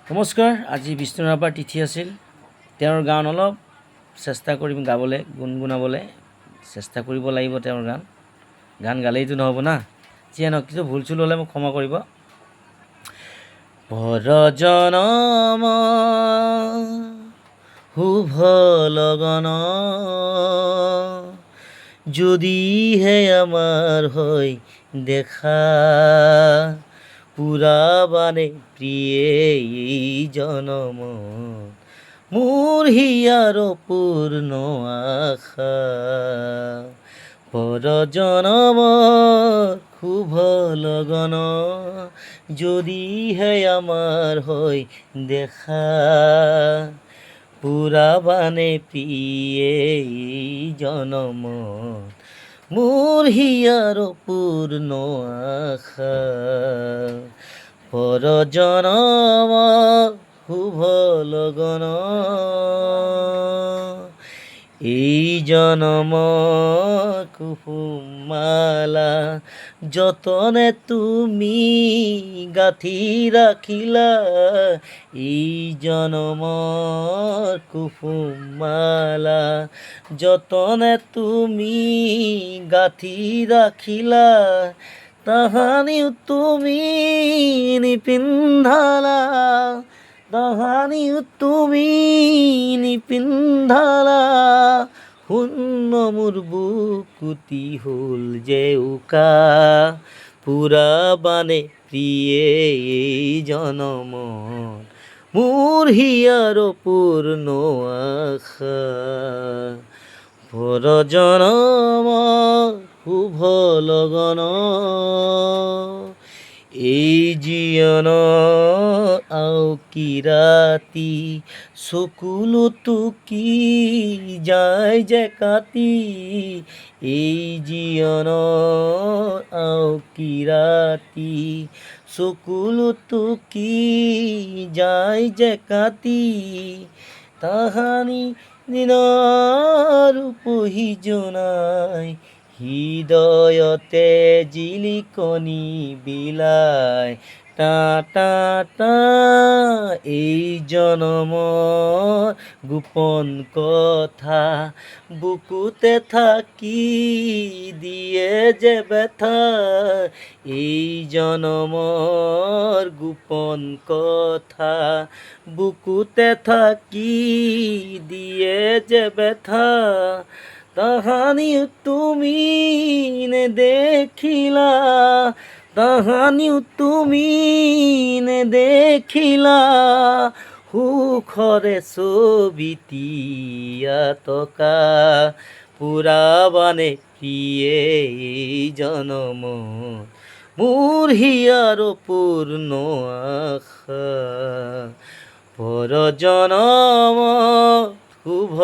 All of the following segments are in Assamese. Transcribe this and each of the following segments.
নমস্কাৰ। আজি বিষ্ণু ৰাভাৰ তিথি আছিল। তেওঁৰ গান অলপ চেষ্টা কৰিম গাবলৈ, গুণগুণাবলৈ চেষ্টা কৰিব লাগিব। তেওঁৰ গান গালেইতো নহ'ব না। যিয়ে নহওক কিছু ভুল চুল হ'লে মোক ক্ষমা কৰিব। পৰ জনম শুভ লগন যদিহে আমাৰ হয় দেখা, পুৰাবানে প্ৰিয়ে এই জনম মোৰ হিয়াৰ পূৰ্ণ আশা। পৰ জনম শুভ লগন যদিহে আমাৰ হয় দেখা, পুৰাবানে প্ৰিয়ে এই জনম মোৰ হিয়াৰ পূৰ্ণ আশা। পৰ জনম শুভ লগন এই জনম কুসুমালা যতনে তুমি গাঁঠি ৰাখিলা, এই জনম কুসুমালা যতনে তুমি গাঁঠি ৰাখিলা, তাহানিও তুমি নিপিন্ধালা, তাহানিও তুমি নিপিন্ধালা, শূন্য মোৰ বুকুটি হ'ল যে উকা, পুৰাবানে প্ৰিয়ে এই জনম মোৰ হিয়াৰ পূৰ্ণ আশা। পৰ জনম শুভ লগন এই জীৱন আওকি ৰাতি, চকুলো টুকি যায় যে কাটি, এই জীৱন আওকি ৰাতি, চকুলো টুকি যায় যে কাটি, তাহানি দিনৰ পহি জনাই হৃদয়তে জিলিকনি বিলাই, টা টা টা এই জনমৰ গোপন কথা বুকুতে থাকি দিয়ে যে ব্যথা, এই জনমৰ গোপন কথা বুকুতে থাকি দিয়ে যে ব্যথা, তাহানিও তুমি নেদেখিলা, তাহানিও তুমি নেদেখিলা, সুখৰে ছবিটি আতকা, পুৰাবানে প্ৰিয়ে এই জনম মোৰ হিয়াৰ পূৰ্ণ আশা। পৰ জনম শুভ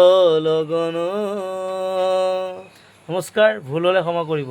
লগন। নমস্কাৰ। ভুল হ'লে ক্ষমা কৰিব।